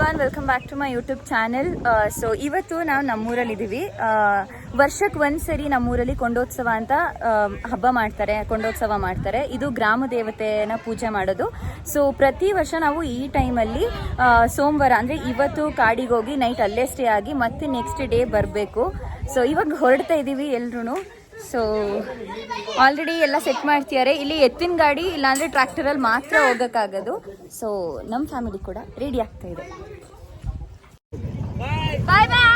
Everyone, welcome back to my YouTube channel. So ಇವತ್ತು ನಾವು ನಮ್ಮೂರಲ್ಲಿದ್ದೀವಿ. ವರ್ಷಕ್ಕೆ ಒಂದ್ಸರಿ ನಮ್ಮೂರಲ್ಲಿ ಕೊಂಡೋತ್ಸವ ಅಂತ ಹಬ್ಬ ಮಾಡ್ತಾರೆ, ಕೊಂಡೋತ್ಸವ ಮಾಡ್ತಾರೆ. ಇದು ಗ್ರಾಮ ದೇವತೆನ ಪೂಜೆ ಮಾಡೋದು. ಸೊ ಪ್ರತಿ ವರ್ಷ ನಾವು ಈ ಟೈಮಲ್ಲಿ ಸೋಮವಾರ ಅಂದರೆ ಇವತ್ತು ಕಾಡಿಗೆ ಹೋಗಿ ನೈಟ್ ಅಲ್ಲೇ ಸ್ಟೇ ಆಗಿ ಮತ್ತೆ ನೆಕ್ಸ್ಟ್ ಡೇ ಬರಬೇಕು. ಸೊ ಇವಾಗ ಹೊರಡ್ತಾ ಇದ್ದೀವಿ ಎಲ್ರೂ. ಸೊ ಆಲ್ರೆಡಿ ಎಲ್ಲ ಸೆಟ್ ಮಾಡ್ತಿದ್ದಾರೆ. ಇಲ್ಲಿ ಎತ್ತಿನ ಗಾಡಿ ಇಲ್ಲಾಂದರೆ ಟ್ರ್ಯಾಕ್ಟರಲ್ಲಿ ಮಾತ್ರ ಹೋಗೋಕ್ಕಾಗೋದು. ಸೊ ನಮ್ಮ ಫ್ಯಾಮಿಲಿ ಕೂಡ ರೆಡಿ ಆಗ್ತಾ ಇದೆ. ಬಾಯ್ ಬಾಯ್.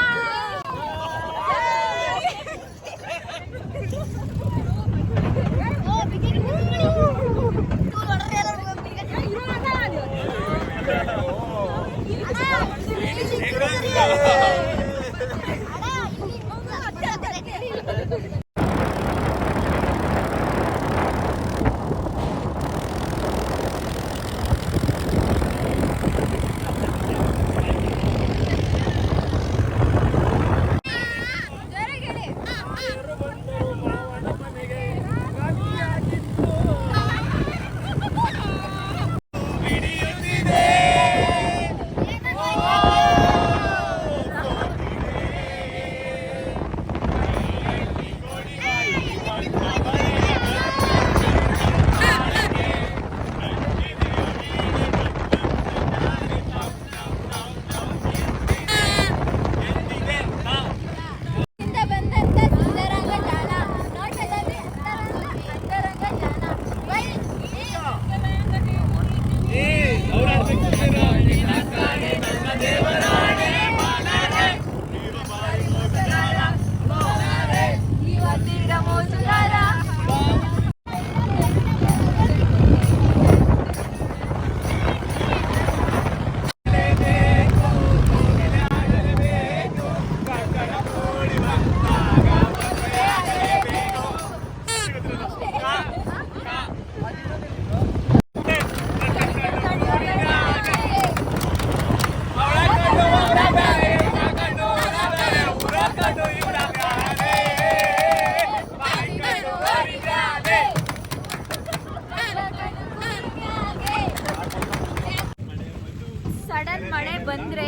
ಸಡನ್ ಮಳೆ ಬಂದ್ರೆ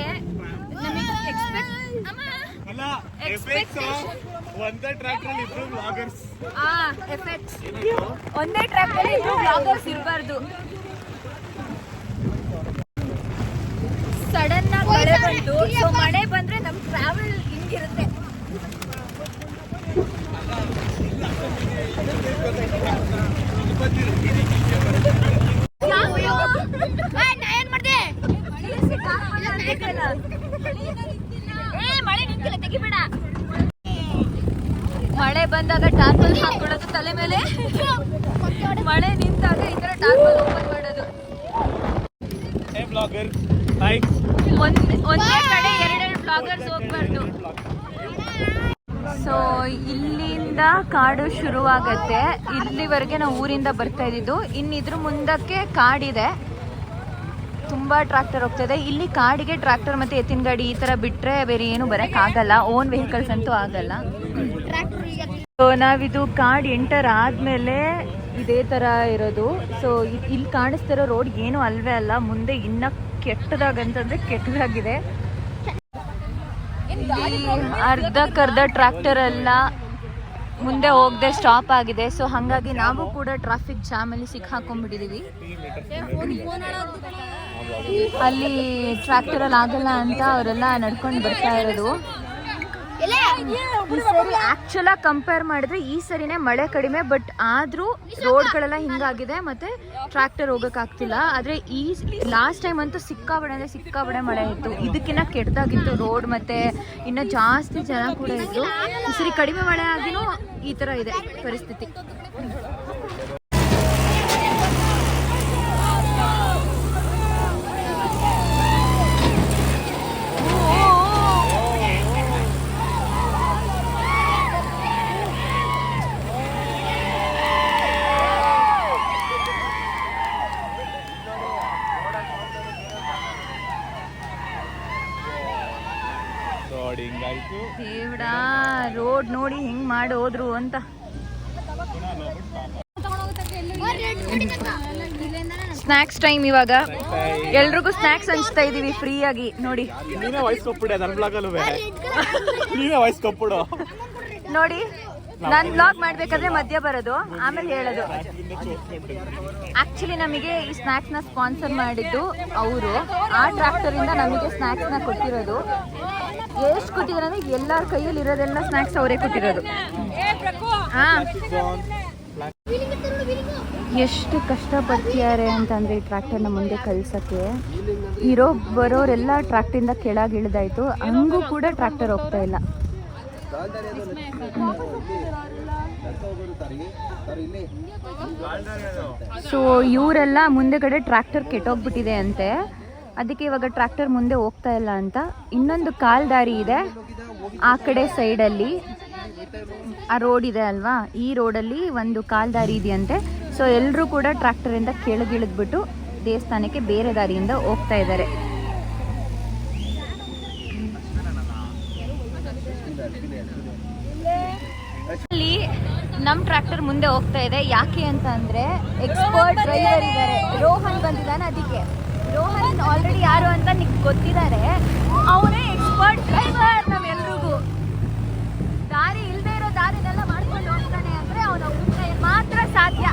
ನಮಗೆ ಒಂದೇ ಟ್ರ್ಯಾಕ್ ಅಲ್ಲಿ ಇಬ್ರು ವ್ಲಾಗರ್ಸ್ ಇರಬಾರ್ದು. ಸಡನ್ ಆಗಿ ಮಳೆ ಬಂತು. ಸೊ ಮಳೆ ಬಂದ್ರೆ ನಮ್ ಟ್ರಾವೆಲ್ ಹಿಂಗಿರುತ್ತೆ. ಮಳೆ ಬಂದಾಗ ಟಾರ್ಪಲ್ ಹಾಕೊಳ್ಳೋದು ತಲೆ ಮೇಲೆ, ಮಳೆ ನಿಂತಾಗ ಈ ತರ ಟಾರ್ಪಲ್ ಓಪನ್ ಮಾಡೋದು. ಒಂದೇ ಕಡೆ ಎರಡೆರಡು ಬ್ಲಾಗರ್ಸ್ ಹೋಗ್ಬಾರ್ದು. ಸೊ ಇಲ್ಲಿಂದ ಕಾಡು ಶುರುವಾಗತ್ತೆ. ಇಲ್ಲಿವರೆಗೆ ನಾವು ಊರಿಂದ ಬರ್ತಾ ಇದ್ದಿದ್ದು. ಇನ್ನಿದ್ರ ಮುಂದಕ್ಕೆ ಕಾಡಿದೆ, ತುಂಬಾ ಟ್ರ್ಯಾಕ್ಟರ್ ಹೋಗ್ತದೆ. ಇಲ್ಲಿ ಕಾಡಿಗೆ ಟ್ರ್ಯಾಕ್ಟರ್ ಮತ್ತೆ ಎತ್ತಿನ ಗಾಡಿ ಈ ತರ ಬಿಟ್ರೆ ಬೇರೆ ಏನು ಬರಕ್ ಆಗಲ್ಲ. ಓನ್ ವೆಹಿಕಲ್ಸ್ ಅಂತೂ ಆಗಲ್ಲ. ಸೊ ನಾವಿದು ಕಾಡ್ ಎಂಟರ್ ಆದ್ಮೇಲೆ ಇದೇ ತರ ಇರೋದು. ಸೊ ಇಲ್ಲಿ ಕಾಣಿಸ್ತಿರೋ ರೋಡ್ ಏನು ಅಲ್ವೇ ಅಲ್ಲ, ಮುಂದೆ ಇನ್ನ ಕೆಟ್ಟದಾಗಂತಂದ್ರೆ ಕೆಟ್ಟದಾಗಿದೆ. ಅರ್ಧಕ್ಕರ್ಧ ಟ್ರ್ಯಾಕ್ಟರ್ ಎಲ್ಲ ಮುಂದೆ ಹೋಗದೆ ಸ್ಟಾಪ್ ಆಗಿದೆ. ಸೊ ಹಾಗಾಗಿ ನಾವು ಕೂಡ ಟ್ರಾಫಿಕ್ ಜಾಮ್ ಅಲ್ಲಿ ಸಿಕ್ಕಾಕೊಂಡ್ಬಿಟ್ಟಿದೀವಿ. ಅಲ್ಲಿ ಟ್ರ್ಯಾಕ್ಟರ್ ಅಲ್ಲಿ ಆಗಲ್ಲ ಅಂತ ಅವರೆಲ್ಲ ನಡ್ಕೊಂಡು ಬರ್ತಾ ಇರೋದು. ಈ ಸರಿ ಆಕ್ಚುಲ್ ಆಗಿ ಕಂಪೇರ್ ಮಾಡಿದ್ರೆ ಈ ಸರಿನೇ ಮಳೆ ಕಡಿಮೆ, ಬಟ್ ಆದ್ರೂ ರೋಡ್ಗಳೆಲ್ಲ ಹಿಂಗಾಗಿದೆ ಮತ್ತೆ ಟ್ರ್ಯಾಕ್ಟರ್ ಹೋಗಕ್ ಆಗ್ತಿಲ್ಲ. ಆದ್ರೆ ಈ ಲಾಸ್ಟ್ ಟೈಮ್ ಅಂತೂ ಸಿಕ್ಕಾಬಡೆ ಮಳೆ ಇತ್ತು. ಇದಕ್ಕಿನ್ನ ಕೆಟ್ಟದಾಗಿತ್ತು ರೋಡ್, ಮತ್ತೆ ಇನ್ನ ಜಾಸ್ತಿ ಜನ ಕೂಡ ಇದ್ರು. ಈ ಸರಿ ಕಡಿಮೆ ಮಳೆ ಆಗಿನೂ ಈ ತರ ಇದೆ ಪರಿಸ್ಥಿತಿ. ದೇವ್ಡಾ, ರೋಡ್ ನೋಡಿ ಹೆಂಗ್ ಮಾಡಿ ಹೋದ್ರು ಅಂತ. ಸ್ನ್ಯಾಕ್ಸ್ ಟೈಮ್ ಇವಾಗ. ಎಲ್ರಿಗೂ ಸ್ನ್ಯಾಕ್ಸ್ ಹಂಚ್ತಾ ಇದೀವಿ ಫ್ರೀ ಆಗಿ ನೋಡಿ. ನೋಡಿ ನಾನು ಬ್ಲಾಗ್ ಮಾಡ್ಬೇಕಾದ್ರೆ ಮಧ್ಯ ಬರೋದು, ಆಮೇಲೆ ಹೇಳೋದು. ಆಕ್ಚುಲಿ ನಮಗೆ ಈ ಸ್ನ್ಯಾಕ್ಸ್ ನ ಸ್ಪಾನ್ಸರ್ ಮಾಡಿದ್ದು ಅವರು. ಆ ಟ್ರ್ಯಾಕ್ಟರ್ ಇಂದ ನಮಗೆ ಸ್ನ್ಯಾಕ್ಸ್ ನ ಕೊಟ್ಟಿರೋದು. ಎಷ್ಟು ಕೊಟ್ಟಿದ್ದಾರೆ ಅಂದ್ರೆ ಎಲ್ಲರ ಕೈಯಲ್ಲಿ ಇರೋದೆಲ್ಲ ಸ್ನ್ಯಾಕ್ಸ್ ಅವರೇ ಕೊಟ್ಟಿರೋದು. ಎಷ್ಟು ಕಷ್ಟಪಡ್ತಿದ್ದಾರೆ ಅಂತಂದ್ರೆ ಈ ಟ್ರ್ಯಾಕ್ಟರ್ನ ಮುಂದೆ ಕಳ್ಸಕ್ಕೆ. ಬರೋರೆಲ್ಲ ಟ್ರ್ಯಾಕ್ಟರಿಂದ ಕೆಳಗೆ ಇಳಿದಾಯ್ತು, ಹಂಗೂ ಕೂಡ ಟ್ರ್ಯಾಕ್ಟರ್ ಹೋಗ್ತಾ ಇಲ್ಲ. ಸೊ ಇವರೆಲ್ಲ ಮುಂದೆಗಡೆ ಟ್ರ್ಯಾಕ್ಟರ್ ಕೆಟ್ಟೋಗ್ಬಿಟ್ಟಿದೆ ಅಂತೆ, ಅದಕ್ಕೆ ಇವಾಗ ಟ್ರ್ಯಾಕ್ಟರ್ ಮುಂದೆ ಹೋಗ್ತಾ ಇಲ್ಲ ಅಂತ. ಇನ್ನೊಂದು ಕಾಲ್ ದಾರಿ ಇದೆ ಆ ಕಡೆ ಸೈಡಲ್ಲಿ, ಆ ರೋಡ್ ಇದೆ ಅಲ್ವಾ, ಈ ರೋಡಲ್ಲಿ ಒಂದು ಕಾಲ್ ದಾರಿ ಇದೆಯಂತೆ. ಸೊ ಎಲ್ಲರೂ ಕೂಡ ಟ್ರ್ಯಾಕ್ಟರಿಂದ ಕೆಳಗಿಳಿದ್ಬಿಟ್ಟು ದೇವಸ್ಥಾನಕ್ಕೆ ಬೇರೆ ದಾರಿಯಿಂದ ಹೋಗ್ತಾ ಇದ್ದಾರೆ. ಅಲ್ಲಿ ನಮ್ಮ ಟ್ರ್ಯಾಕ್ಟರ್ ಮುಂದೆ ಹೋಗ್ತಾ ಇದೆ. ಯಾಕೆ ಅಂತ ಅಂದ್ರೆ ಎಕ್ಸ್ಪರ್ಟ್ ಡ್ರೈವರ್ ಇದ್ದಾರೆ, ರೋಹನ್ ಬಂದಿದ್ದಾನೆ. ಅದಕ್ಕೆ ರೋಹನ್ ಆಲ್ರೆಡಿ ಯಾರು ಅಂತ ನಿಮ್ಗೆ ಗೊತ್ತಿದ್ದಾರೆ. ಅವನೇ ಎಕ್ಸ್ಪರ್ಟ್ ಡ್ರೈವರ್. ನಮ್ಮೆಲ್ರಿಗೂ ದಾರಿ ಇಲ್ಲದೆ ಇರೋ ದಾರಿನೆಲ್ಲ ಮಾಡ್ಕೊಂಡು ಹೋಗ್ತಾನೆ ಅಂದ್ರೆ ಅವನ ಮಾತ್ರ ಸಾಧ್ಯ.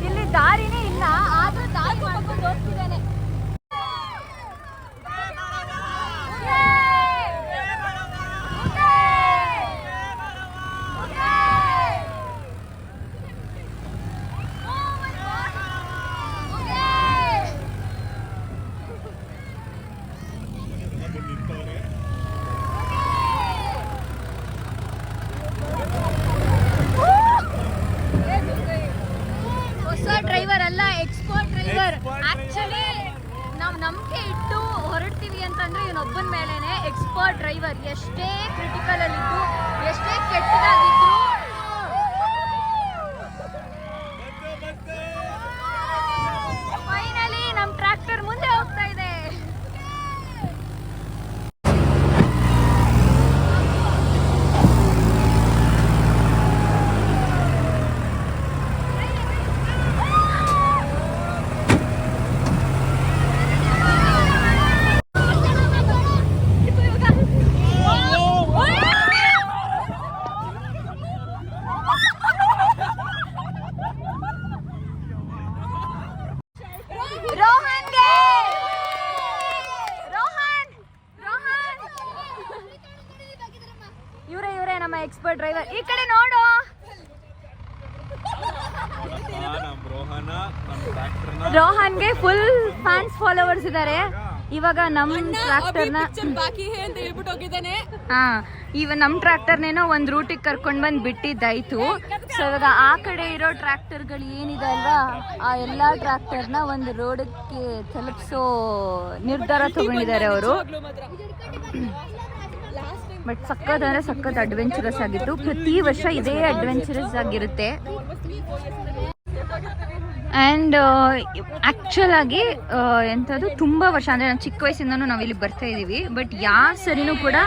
ಇಲ್ಲಿ ದಾರಿನೇ ಇಲ್ಲ, ಆದ್ರೂ ದಾರಿ ಮಾಡ್ಕೊಂಡು ಹೋಗ್ತಿದ್ದಾನೆ. ಡ್ರೈವರ್ ಅಲ್ಲ, ಎಕ್ಸ್ಪರ್ಟ್ ಡ್ರೈವರ್. ಆಕ್ಚುಲಿ ನಾವು ನಂಬಿಕೆ ಇಟ್ಟು ಹೊರಡ್ತೀವಿ ಅಂತಂದ್ರೆ ಇವನೊಬ್ಬನ ಮೇಲೇನೆ. ಎಕ್ಸ್ಪರ್ಟ್ ಡ್ರೈವರ್, ಎಷ್ಟೇ ಕ್ರಿಟಿಕಲ್ ಅಲ್ಲಿದ್ದು, ಎಷ್ಟೇ ಕೆಟ್ಟದಾಗಿದ್ರು ಫೈನಲಿ ನಮ್ಮ ಟ್ರ್ಯಾಕ್ಟರ್ ಮುಂದೆ ಹೋಗ್ತಾ ಇದೆ. ಇವರೇ ನಮ್ಮ ಎಕ್ಸ್ಪರ್ಟ್ ಡ್ರೈವರ್. ಈ ಕಡೆ ನೋಡು. ರೋಹನ್ಗೆ ಫುಲ್ ಫ್ಯಾನ್ಸ್ ಫಾಲೋವರ್ಸ್ ಇದ್ದಾರೆ. ಇವಾಗ ನಮ್ಮ ಟ್ರ್ಯಾಕ್ಟರ್ನ ನಮ್ಮ ಟ್ರ್ಯಾಕ್ಟರ್ನೇನೋ ಒಂದು ರೂಟಿಗೆ ಕರ್ಕೊಂಡು ಬಂದು ಬಿಟ್ಟಿದ್ದಾಯ್ತು. ಸೊ ಇವಾಗ ಆ ಕಡೆ ಇರೋ ಟ್ರ್ಯಾಕ್ಟರ್ಗಳು ಏನಿದೆ ಅಲ್ವಾ, ಆ ಎಲ್ಲ ಟ್ರ್ಯಾಕ್ಟರ್ನ ಒಂದು ರೋಡಕ್ಕೆ ತಲುಪಿಸೋ ನಿರ್ಧಾರ ತಗೊಂಡಿದ್ದಾರೆ ಅವರು. ಬಟ್ ಸಖತ್ ಅಂದರೆ ಸಖತ್ ಅಡ್ವೆಂಚರಸ್ ಆಗಿತ್ತು. ಪ್ರತಿ ವರ್ಷ ಇದೇ ಅಡ್ವೆಂಚರಸ್ ಆಗಿರುತ್ತೆ. ಆ್ಯಂಡ್ ಆ್ಯಕ್ಚುಲ್ ಆಗಿ ಎಂಥದ್ದು ತುಂಬ ವರ್ಷ ಅಂದರೆ ನಾನು ಚಿಕ್ಕ ವಯಸ್ಸಿಂದನೂ ನಾವು ಇಲ್ಲಿ ಬರ್ತಾ ಇದ್ದೀವಿ. ಬಟ್ ಯಾವ ಸರಿನೂ ಕೂಡ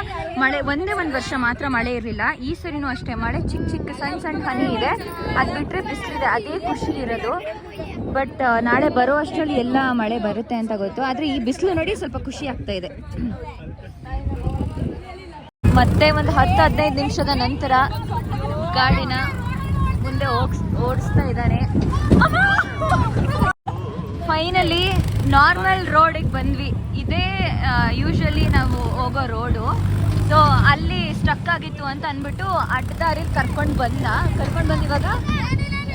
ಮಳೆ ಒಂದೇ ಒಂದು ವರ್ಷ ಮಾತ್ರ ಮಳೆ ಇರಲಿಲ್ಲ. ಈ ಸರಿನೂ ಅಷ್ಟೇ ಮಳೆ ಚಿಕ್ಕ ಚಿಕ್ಕ ಸಣ್ಣ ಸಣ್ಣ ಹನಿ ಇದೆ, ಅದು ಬಿಟ್ಟರೆ ಬಿಸಿಲಿದೆ. ಅದೇ ಖುಷಿ ಇರೋದು. ಬಟ್ ನಾಳೆ ಬರೋ ಅಷ್ಟರಲ್ಲಿ ಎಲ್ಲ ಮಳೆ ಬರುತ್ತೆ ಅಂತ ಗೊತ್ತು. ಆದರೆ ಈ ಬಿಸಿಲು ನೋಡಿ ಸ್ವಲ್ಪ ಖುಷಿ ಆಗ್ತಾ ಇದೆ. ಮತ್ತೆ ಒಂದು 10-15 ನಿಮಿಷದ ನಂತರ ಗಾಡಿನ ಮುಂದೆ ಓಡಿಸ್ತಾ ಇದ್ದಾನೆ. ಫೈನಲಿ ನಾರ್ಮಲ್ ರೋಡಿಗೆ ಬಂದ್ವಿ. ಇದೇ ಯೂಶಲಿ ನಾವು ಹೋಗೋ ರೋಡು. ಸೊ ಅಲ್ಲಿ ಸ್ಟಕ್ ಆಗಿತ್ತು ಅಂತ ಅಂದ್ಬಿಟ್ಟು ಅಡ್ಡ ದಾರಿಗೆ ಕರ್ಕೊಂಡು ಬಂದು ಇವಾಗ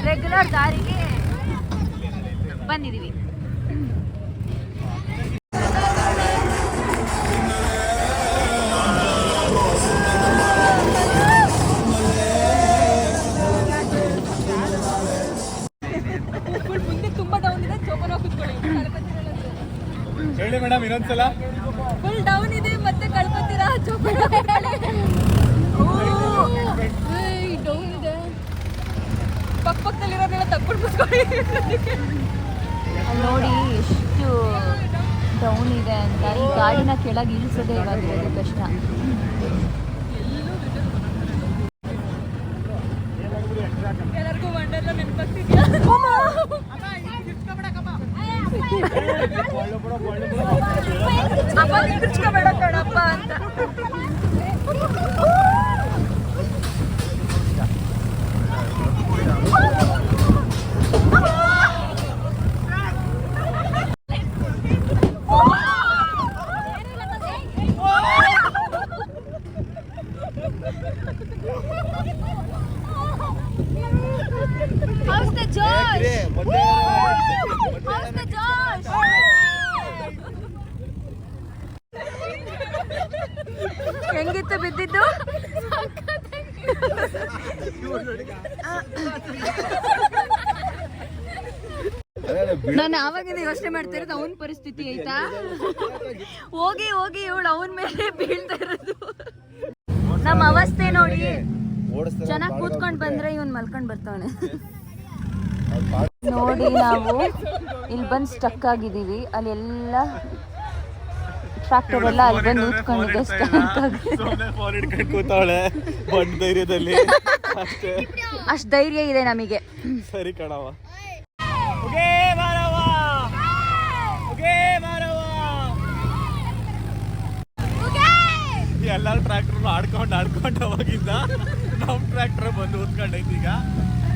ರೆಗ್ಯುಲರ್ ದಾರಿಗೆ ಬಂದಿದ್ದೀವಿ. ಹೇಳಿ ಮೇಡಮ್ ಇನ್ನೊಂದ್ಸಲ. ಫುಲ್ ಡೌನ್ ಇದೆ ಮತ್ತೆ ಕಳ್ಕೊತೀರಾ? ಡೌನ್ ಇದೆ, ಪಕ್ಕದಲ್ಲಿರೋದೆಲ್ಲ ತಕ್ಕೊಂಡು ನೋಡಿ ಎಷ್ಟು ಡೌನ್ ಇದೆ ಅಂತ. ಈ ಗಾಡಿನ ಕೆಳಗೆ ಇಳಿಸೋದೇ ಇವಾಗಿರೋದು ಕಷ್ಟ. ಎಲ್ಲರಿಗೂ ಮಂಡೆಲ್ಲ ನೆನ್ಪಾಗ್ತಿದ್ಯಾ ಅಪ್ಪ ನಿಂತ್ರಿಸ್ಕೋಬೇಡ ಕಣಪ್ಪ ಅಂತ How's the Josh? How's the Josh? ಹೆಂಗಿತ್ತು ಬಿದ್ದಿದ್ದು ನಾನು ಆವಾಗಿಂದ ಯೋಚನೆ ಮಾಡ್ತಾ ಇರೋದು ಅವನ ಪರಿಸ್ಥಿತಿ ಆಯ್ತಾ ಹೋಗಿ ಹೋಗಿ ಇವಳು ಅವನ ಮೇಲೆ ಬೀಳ್ತಾ ಇರೋದು ನಮ್ಮ ಅವಸ್ಥೆ ನೋಡಿ ಚೆನ್ನಾಗಿ ಕೂತ್ಕೊಂಡ್ ಬಂದ್ರೆ ಇವನ್ ಮಲ್ಕೊಂಡ್ ಬರ್ತಾವನೆ ನೋಡಿ ನಾವು ಇಲ್ಲಿ ಬಂದು ಸ್ಟಕ್ ಆಗಿದೀವಿ ಅಲ್ಲಿ ಎಲ್ಲ ಟ್ರಾಕ್ಟರ್ ಎಲ್ಲ ಅಲ್ಲಿ ಬಂದು ನಿಂತ್ಕೊಂಡಿದೆ ಅಷ್ಟ್ ಧೈರ್ಯ ಇದೆ ನಮಗೆ ಸರಿ ಕಣವ ಎಲ್ಲಾರು ಟ್ರ್ಯಾಕ್ಟರ್ ಆಡ್ಕೊಂಡು ಅವಾಗಿಂದ ನಮ್ ಟ್ರ್ಯಾಕ್ಟರ್ ಬಂದು ಉತ್ಕೊಂಡೈತಿ ಈಗ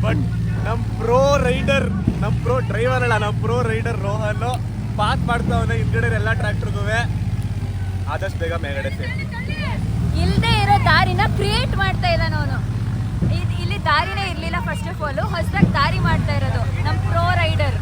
ಬಟ್ ನಮ್ ಪ್ರೋ ರೈಡರ್ ನಮ್ ಪ್ರೋ ಡ್ರೈವರ್ ಅಲ್ಲ ನಮ್ ಪ್ರೋ ರೈಡರ್ ರೋಹನ್ ಪಾಸ್ ಮಾಡ್ತಾವನೆ ಹಿಂದ್ಗಡೆ ಎಲ್ಲಾ ಟ್ರ್ಯಾಕ್ಟರ್ಗೂ ಆದಷ್ಟು ಬೇಗ ಮೇಲ್ಗಡೆ ಇಲ್ಲದೆ ಇರೋ ದಾರಿನ ಕ್ರಿಯೇಟ್ ಮಾಡ್ತಾ ಇದ್ದಾನ ಅವನು ಇಲ್ಲಿ ದಾರಿನೇ ಇರ್ಲಿಲ್ಲ ಫಸ್ಟ್ ಆಫ್ ಆಲ್ ಹೊಸದಾಗಿ ದಾರಿ ಮಾಡ್ತಾ ಇರೋದು ನಮ್ ಪ್ರೋ ರೈಡರ್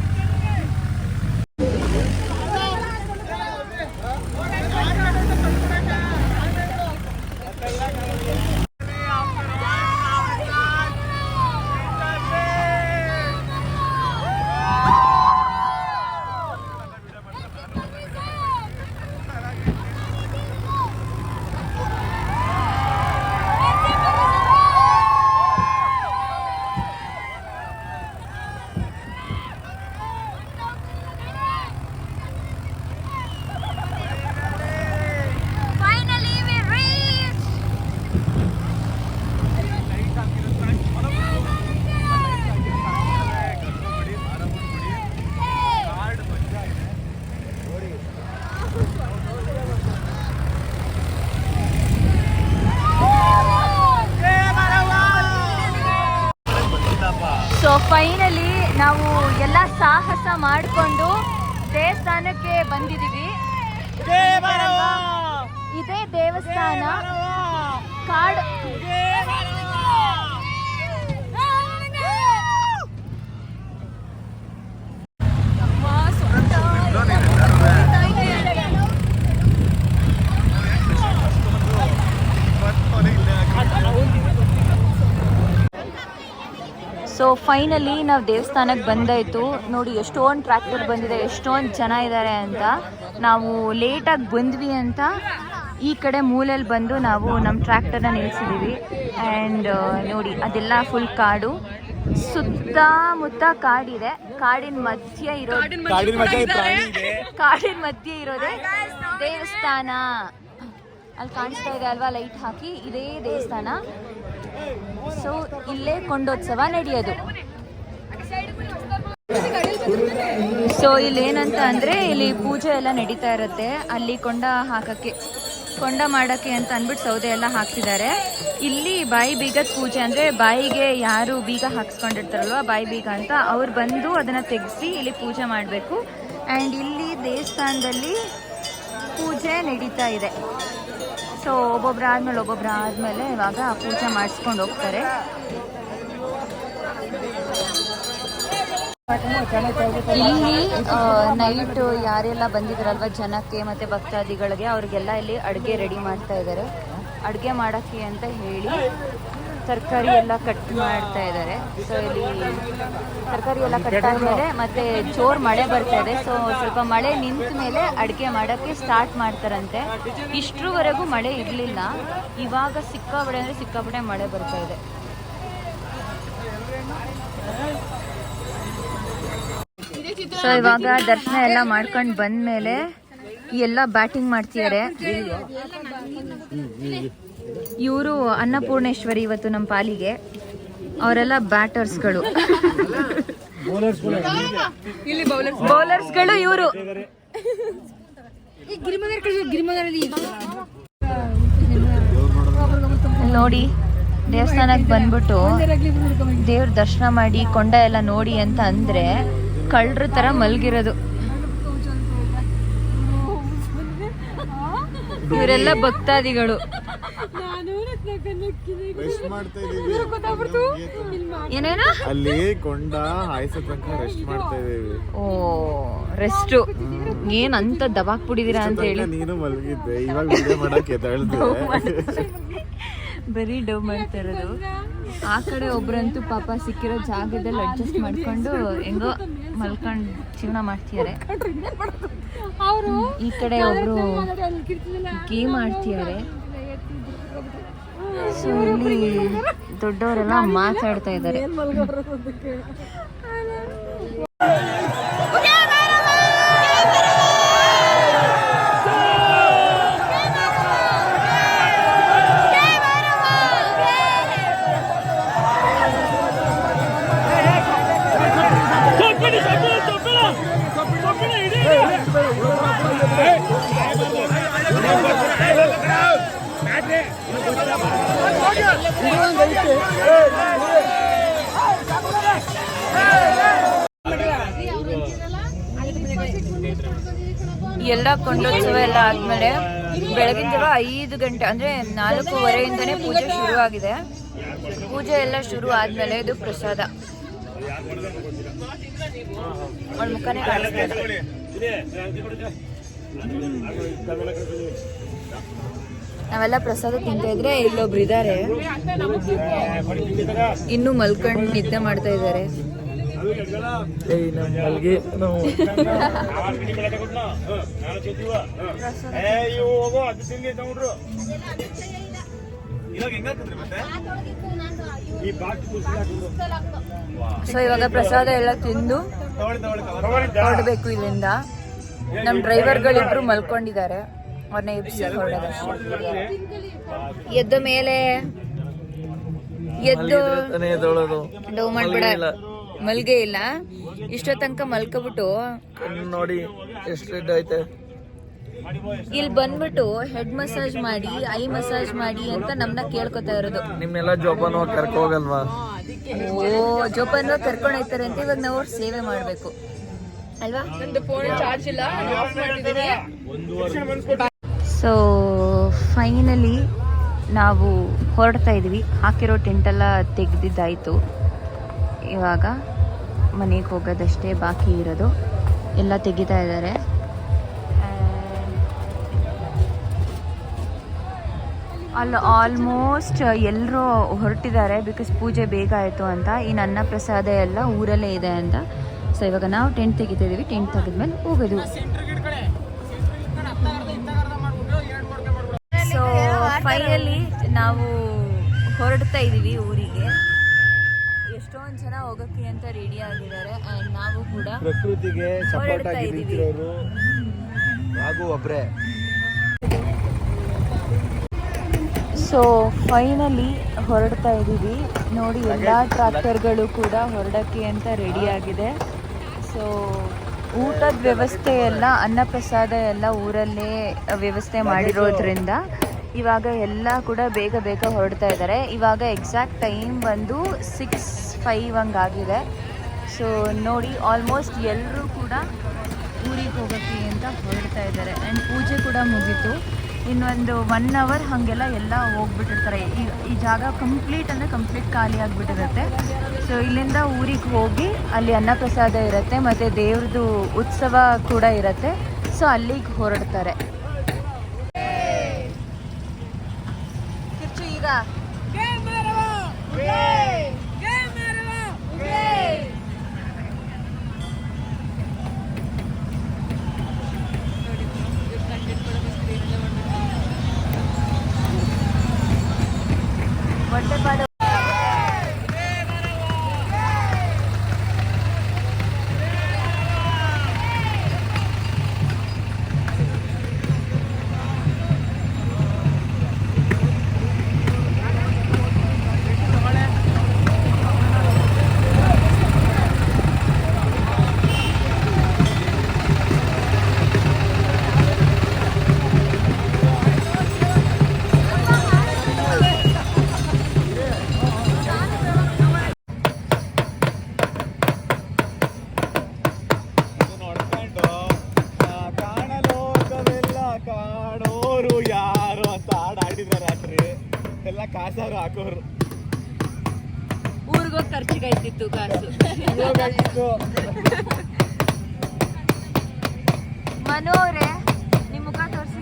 ಸೊ ಫೈನಲಿ ನಾವು ಎಲ್ಲ ಸಾಹಸ ಮಾಡಿಕೊಂಡು ದೇವಸ್ಥಾನಕ್ಕೆ ಬಂದಿದ್ದೀವಿ. ಇದೇ ದೇವಸ್ಥಾನ ಕಾಡು. ಸೊ ಫೈನಲಿ ನಾವು ದೇವಸ್ಥಾನಕ್ಕೆ ಬಂದಾಯಿತು. ನೋಡಿ ಎಷ್ಟೊಂದು ಟ್ರ್ಯಾಕ್ಟರ್ ಬಂದಿದೆ, ಎಷ್ಟೊಂದು ಜನ ಇದ್ದಾರೆ ಅಂತ. ನಾವು ಲೇಟಾಗಿ ಬಂದ್ವಿ ಅಂತ ಈ ಕಡೆ ಮೂಲೆಯಲ್ಲಿ ಬಂದು ನಾವು ನಮ್ಮ ಟ್ರ್ಯಾಕ್ಟರ್ನ ನಿಲ್ಲಿಸಿದ್ದೀವಿ. ಆ್ಯಂಡ್ ನೋಡಿ ಅದೆಲ್ಲ ಫುಲ್ ಕಾಡು, ಸುತ್ತಮುತ್ತ ಕಾಡಿದೆ. ಕಾಡಿನ ಮಧ್ಯೆ ಇರೋದೇ ದೇವಸ್ಥಾನ. ಅಲ್ಲಿ ಕಾಣಿಸ್ತಾ ಇದೆ ಅಲ್ವಾ ಲೈಟ್ ಹಾಕಿ, ಇದೇ ದೇವಸ್ಥಾನ. ಸೊ ಇಲ್ಲೇ ಕೊಂಡೋತ್ಸವ ನಡೆಯೋದು. ಸೊ ಇಲ್ಲಿ ಏನಂತ ಅಂದರೆ ಇಲ್ಲಿ ಪೂಜೆ ಎಲ್ಲ ನಡೀತಾ ಇರುತ್ತೆ. ಅಲ್ಲಿ ಕೊಂಡ ಮಾಡೋಕ್ಕೆ ಅಂತ ಅಂದ್ಬಿಟ್ಟು ಸೌದೆ ಎಲ್ಲ ಹಾಕ್ತಿದ್ದಾರೆ. ಇಲ್ಲಿ ಬಾಯಿ ಬೀಗದ ಪೂಜೆ, ಅಂದರೆ ಬಾಯಿಗೆ ಯಾರು ಬೀಗ ಹಾಕ್ಸ್ಕೊಂಡಿರ್ತಾರಲ್ವ ಬಾಯಿ ಬೀಗ ಅಂತ, ಅವ್ರು ಬಂದು ಅದನ್ನು ತೆಗೆಸಿ ಇಲ್ಲಿ ಪೂಜೆ ಮಾಡಬೇಕು. ಆ್ಯಂಡ್ ಇಲ್ಲಿ ದೇವಸ್ಥಾನದಲ್ಲಿ ಪೂಜೆ ನಡೀತಾ ಇದೆ. ಸೊ ಒಬ್ಬೊಬ್ರು ಆದಮೇಲೆ ಇವಾಗ ಪೂಜೆ ಮಾಡಿಸ್ಕೊಂಡು ಹೋಗ್ತಾರೆ. ಇಲ್ಲಿ ನೈಟ್ ಯಾರೆಲ್ಲ ಬಂದಿದ್ದಾರಲ್ವ ಜನಕ್ಕೆ ಮತ್ತು ಭಕ್ತಾದಿಗಳಿಗೆ, ಅವ್ರಿಗೆಲ್ಲ ಇಲ್ಲಿ ಅಡುಗೆ ರೆಡಿ ಮಾಡ್ತಾ ಇದ್ದಾರೆ. ಅಡುಗೆ ಮಾಡೋಕ್ಕೆ ಅಂತ ಹೇಳಿ ತರಕಾರಿ ಎಲ್ಲ ಕಟ್ ಮಾಡ್ತಾ ಇದ್ದಾರೆ. ಸೊ ಇಲ್ಲಿ ತರಕಾರಿ ಎಲ್ಲ ಕಟ್ ಆದಮೇಲೆ ಮತ್ತೆ ಜೋರು ಮಳೆ ಬರ್ತಾ ಇದೆ. ಸೊ ಸ್ವಲ್ಪ ಮಳೆ ನಿಂತ ಮೇಲೆ ಅಡುಗೆ ಮಾಡೋಕ್ಕೆ ಸ್ಟಾರ್ಟ್ ಮಾಡ್ತಾರಂತೆ. ಇಷ್ಟರವರೆಗೂ ಮಳೆ ಇರಲಿಲ್ಲ, ಇವಾಗ ಸಿಕ್ಕಾಪಟ್ಟೆ ಮಳೆ ಬರ್ತಾ ಇದೆ. ಸೊ ಇವಾಗ ದರ್ಶನ ಎಲ್ಲ ಮಾಡ್ಕೊಂಡು ಬಂದಮೇಲೆ ಎಲ್ಲ ಬ್ಯಾಟಿಂಗ್ ಮಾಡ್ತಿದ್ದಾರೆ. ಇವರು ಅನ್ನಪೂರ್ಣೇಶ್ವರಿ ಇವತ್ತು ನಮ್ಮ ಪಾಲಿಗೆ. ಅವರೆಲ್ಲ ಬ್ಯಾಟರ್ಸ್ಗಳು, ಬೌಲರ್ಸ್ಗಳು ಇವರು. ನೋಡಿ ದೇವಸ್ಥಾನಕ್ಕೆ ಬಂದ್ಬಿಟ್ಟು ದೇವ್ರ ದರ್ಶನ ಮಾಡಿ ಕೊಂಡ ಎಲ್ಲ ನೋಡಿ ಅಂತ ಅಂದ್ರೆ ಕಳ್ಳರ ತರ ಮಲ್ಗಿರೋದು. ಇವರೆಲ್ಲ ಭಕ್ತಾದಿಗಳು. ಏನೇನು ಅಲ್ಲಿ ಕೊಂಡ ಹಾಯ್ಸೋ ತನಕ ರೆಸ್ಟ್ ಮಾಡ್ತಾ ಇದೀವಿ. ಓ ರೆಸ್ಟು ಏನ್ ಅಂತ ದಬಾಕ್ಬಿಟ್ಟಿದೀರಾ ಅಂತ ಹೇಳಿ ನೀನು ಮಲಗಿದ್ದೆ, ಇವಾಗ ವಿಡಿಯೋ ಮಾಡಕ್ಕೆ ಎದ್ದೇಳ್ದೆ. ಬರೀ ಡವ್ ಮಾಡ್ತಾ ಇರೋದು. ಆ ಕಡೆ ಒಬ್ರಂತೂ ಪಾಪ ಸಿಕ್ಕಿರೋ ಜಾಗದಲ್ಲಿ ಅಡ್ಜಸ್ಟ್ ಮಾಡ್ಕೊಂಡು ಹೆಂಗೋ ಮಲ್ಕೊಂಡು ಜೀವನ ಮಾಡ್ತಿದ್ದಾರೆ. ಈ ಕಡೆ ಒಬ್ರು ಗೇಮ್ ಆಡ್ತಿದ್ದಾರೆ. ಸೊ ಇಲ್ಲಿ ದೊಡ್ಡವರೆಲ್ಲ ಮಾತಾಡ್ತಾ ಇದ್ದಾರೆ. ಎಲ್ಲ ಕೊಂಡೋತ್ಸವ ಎಲ್ಲ ಆದ್ಮೇಲೆ ಬೆಳಗಿನ ಜಾವ 5 ಗಂಟೆ ಅಂದ್ರೆ 4:15ಇಂದನೇ ಪೂಜೆ ಶುರು ಆಗಿದೆ. ಪೂಜೆ ಎಲ್ಲ ಶುರು ಆದ್ಮೇಲೆ ಇದು ಪ್ರಸಾದ. ಅವ್ಳ ಮುಖನೇ ಕಾಣಿಸ್ತಿದೆ. ನಾವೆಲ್ಲ ಪ್ರಸಾದ ತಿಂತಾ ಇದ್ರೆ ಇಲ್ಲೊಬ್ರು ಇದ್ದಾರೆ, ಇನ್ನು ಮಲ್ಕೊಂಡು ನಿದ್ದೆ ಮಾಡ್ತಾ ಇದ್ದಾರೆ. ಸೊ ಇವಾಗ ಪ್ರಸಾದ ಎಲ್ಲ ತಿಂದು ಹೊರಡಬೇಕು ಇಲ್ಲಿಂದ. ನಮ್ಮ ಡ್ರೈವರ್ಗಳಿಬ್ರು ಮಲ್ಕೊಂಡಿದ್ದಾರೆ, ಅವ್ರನ್ನ ಎಬ್ಸಿ ಹೊರಡೋದಷ್ಟೇ. ಎದ್ದ ಮೇಲೆ ಎದ್ದು ಡವ್ ಮಾಡ್ಬೇಡ, ಮಲ್ಗೆ ಇಲ್ಲ. ಇಷ್ಟೋ ತನಕ ಮಲ್ಕೊಬಿಟ್ಟು ನೋಡಿ ಎಷ್ಟು ರೆಡ್ ಐತೆ. ಇಲ್ಲಿ ಬಂದ್ಬಿಟ್ಟು ಹೆಡ್ ಮಸಾಜ್ ಮಾಡಿ, ಐ ಮಸಾಜ್ ಮಾಡಿ ಅಂತ ನಮ್ನ ಕೇಳ್ಕೊತಾ ಇರೋದು. ನಿಮ್ನೆಲ್ಲ ಜೋಪಾನ ಕರ್ಕೊ ಹೋಗಲ್ವಾ? ಓ ಜೋಪಾನ ಕರ್ಕೊಂಡು ಹೋಗ್ತಾರೆ ಅಂತ ಇವಾಗ ನಾವು ಸೇವೆ ಮಾಡ್ಬೇಕು ಅಲ್ವಾ? ಸೊ ಫೈನಲಿ ನಾವು ಹೊರಡ್ತಾ ಇದೀವಿ. ಹಾಕಿರೋ ಟೆಂಟೆಲ್ಲ ತೆಗೆದಿದ್ದಾಯಿತು. ಇವಾಗ ಮನೆಗೆ ಹೋಗೋದಷ್ಟೇ ಬಾಕಿ ಇರೋದು. ಎಲ್ಲ ತೆಗಿತಾ ಇದ್ದಾರೆ. ಅಲ್ಲಿ ಆಲ್ಮೋಸ್ಟ್ ಎಲ್ಲರೂ ಹೊರಟಿದ್ದಾರೆ, ಬಿಕಾಸ್ ಪೂಜೆ ಬೇಗ ಆಯಿತು ಅಂತ. ಇನ್ನು ಅನ್ನ ಪ್ರಸಾದ ಎಲ್ಲ ಊರಲ್ಲೇ ಇದೆ ಅಂತ. ಸೊ ಇವಾಗ ನಾವು ಟೆಂಟ್ ತೆಗಿತಾ ಇದೀವಿ. ಟೆಂಟ್ ತೆಗೆದ್ಮೇಲೆ ಹೋಗೋದು. ಸೊ ಫೈನಲಿ ನಾವು ಹೊರಡ್ತಾ ಇದ್ದೀವಿ ಊರಿಗೆ. ಎಷ್ಟೊಂದು ಜನ ಹೋಗೋಕ್ಕೆ ಅಂತ ರೆಡಿ ಆಗಿದ್ದಾರೆ. ಆ್ಯಂಡ್ ನಾವು ಕೂಡ ಪ್ರಕೃತಿಗೆ ಸಪೋರ್ಟ್ ಆಗಿ ನಿಂತಿರೋರು ಹಾಗೂ ಒಬ್ಬರೇ. ಸೊ ಫೈನಲಿ ಹೊರಡ್ತಾ ಇದ್ದೀವಿ. ನೋಡಿ ಎಲ್ಲ ಟ್ರ್ಯಾಕ್ಟರ್ಗಳು ಕೂಡ ಹೊರಡಕ್ಕೆ ಅಂತ ರೆಡಿ ಆಗಿದೆ. ಸೊ ಊಟದ ವ್ಯವಸ್ಥೆ ಎಲ್ಲ, ಅನ್ನಪ್ರಸಾದ ಎಲ್ಲ ಊರಲ್ಲೇ ವ್ಯವಸ್ಥೆ ಮಾಡಿರೋದ್ರಿಂದ ಇವಾಗ ಎಲ್ಲ ಕೂಡ ಬೇಗ ಬೇಗ ಹೊರಡ್ತಾ ಇದ್ದಾರೆ. ಇವಾಗ ಎಕ್ಸಾಕ್ಟ್ ಟೈಮ್ ಬಂದು 6:05 ಹಂಗಾಗಿದೆ. ಸೊ ನೋಡಿ ಆಲ್ಮೋಸ್ಟ್ ಎಲ್ಲರೂ ಕೂಡ ಊರಿಗೆ ಹೋಗೋಕ್ಕೆ ಅಂತ ಹೊರಡ್ತಾ ಇದ್ದಾರೆ. ಆ್ಯಂಡ್ ಪೂಜೆ ಕೂಡ ಮುಗೀತು. ಇನ್ನೊಂದು 1 hour ಹಾಗೆಲ್ಲ ಎಲ್ಲ ಹೋಗ್ಬಿಟ್ಟಿರ್ತಾರೆ. ಈ ಜಾಗ ಕಂಪ್ಲೀಟ್ ಅಂದರೆ ಕಂಪ್ಲೀಟ್ ಖಾಲಿ ಆಗಿಬಿಟ್ಟಿರುತ್ತೆ. ಸೊ ಇಲ್ಲಿಂದ ಊರಿಗೆ ಹೋಗಿ ಅಲ್ಲಿ ಅನ್ನಪ್ರಸಾದ ಇರುತ್ತೆ ಮತ್ತು ದೇವ್ರದ್ದು ಉತ್ಸವ ಕೂಡ ಇರುತ್ತೆ. ಸೊ ಅಲ್ಲಿಗೆ ಹೊರಡ್ತಾರೆ. ಈಗ ಹೊಟ್ಟೆಪಾಡು ಎಲ್ಲ ಕಾಸಾರು ಹಾಕೋರು. ಊರಿಗೋಗಿ ಖರ್ಚಿಗಾಯ್ತಿತ್ತು ಕಾಸು. ಮನೋರೇ ನಿಮ್ ಮುಖ ತೋರಿಸಿ.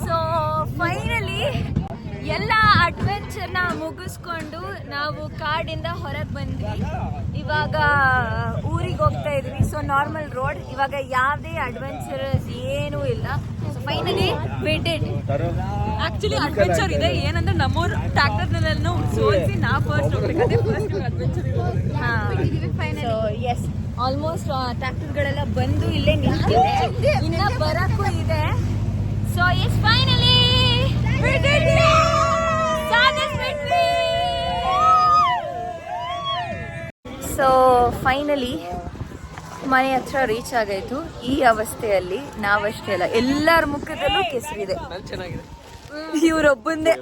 ಸೊ ಫೈನಲಿ ಎಲ್ಲ ಅಡ್ವೆಂಚರ್ನ ಮುಗಿಸ್ಕೊಂಡು ನಾವು ಕಾಡಿಂದ ಹೊರಗೆ ಬಂದ್ವಿ. ಇವಾಗ ಊರಿಗೆ ಹೋಗ್ತಾ ಇದ್ವಿ. So normal road. ಇವಾಗ ಯಾವುದೇ ಅಡ್ವೆಂಚರಸ್ ಏನೂ ಇಲ್ಲ. So finally waited. Actually adventure ಇದೆ. ಏನಂದ್ರೆ ನಮ್ಮೂರು ಟ್ರ್ಯಾಕ್ಟರ್ನೆಲ್ಲ ಸೋಲಿಸಿ ನಾ ಫಸ್ಟ್ ಹೋಗ್ಬೇಕು. ಅದೇ first adventure so yes almost ಟ್ರ್ಯಾಕ್ಟರ್ಗಳೆಲ್ಲ ಬಂದು ಇಲ್ಲೇ ನಿಂತಿದೆ. ಇನ್ನ ಬರಕ್ಕೂ ಇದೆ. So yes finally so finally ಮನೆ ಹತ್ರ ರೀಚ್ ಆಗಾಯ್ತು. ಈ ಅವಸ್ಥೆಯಲ್ಲಿ ನಾವಷ್ಟೇ ಅಲ್ಲ, ಎಲ್ಲರ ಮುಖದಲ್ಲೂ ಕೆಸರಿದೆ. ಇವ್ರೊಬ್ಬಂದೇ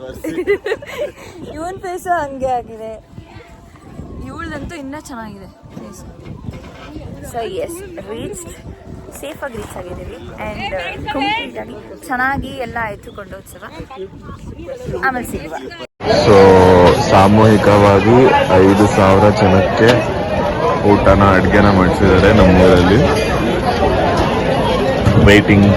ಇವನ್ ಫೇಸು ಹಂಗೆ ಆಗಿದೆ. ಇವಳ್ದಂತೂ ಇನ್ನೂ ಚೆನ್ನಾಗಿದೆ ಫೇಸ್. ಸೊ ಎಸ್ ರೀಚ್ಡ್, ಸೇಫಾಗಿ ರೀಚ್ ಆಗಿದ್ದೀವಿ. ಆ್ಯಂಡ್ ಕಂಪ್ಲೀಟ್ ಆಗಿ ಚೆನ್ನಾಗಿ ಎಲ್ಲ ಆಯಿತು ಕೊಂಡೋತ್ಸವ. ಆಮೇಲೆ ಸಿಗುವ. ಸೊ ಸಾಮೂಹಿಕವಾಗಿ 5,000 ಜನಕ್ಕೆ ಊಟನ ಅಡುಗೆನ ಮಾಡಿಸಿದ್ದಾರೆ ನಮ್ಮೂರಲ್ಲಿ. ವೈಟಿಂಗ್.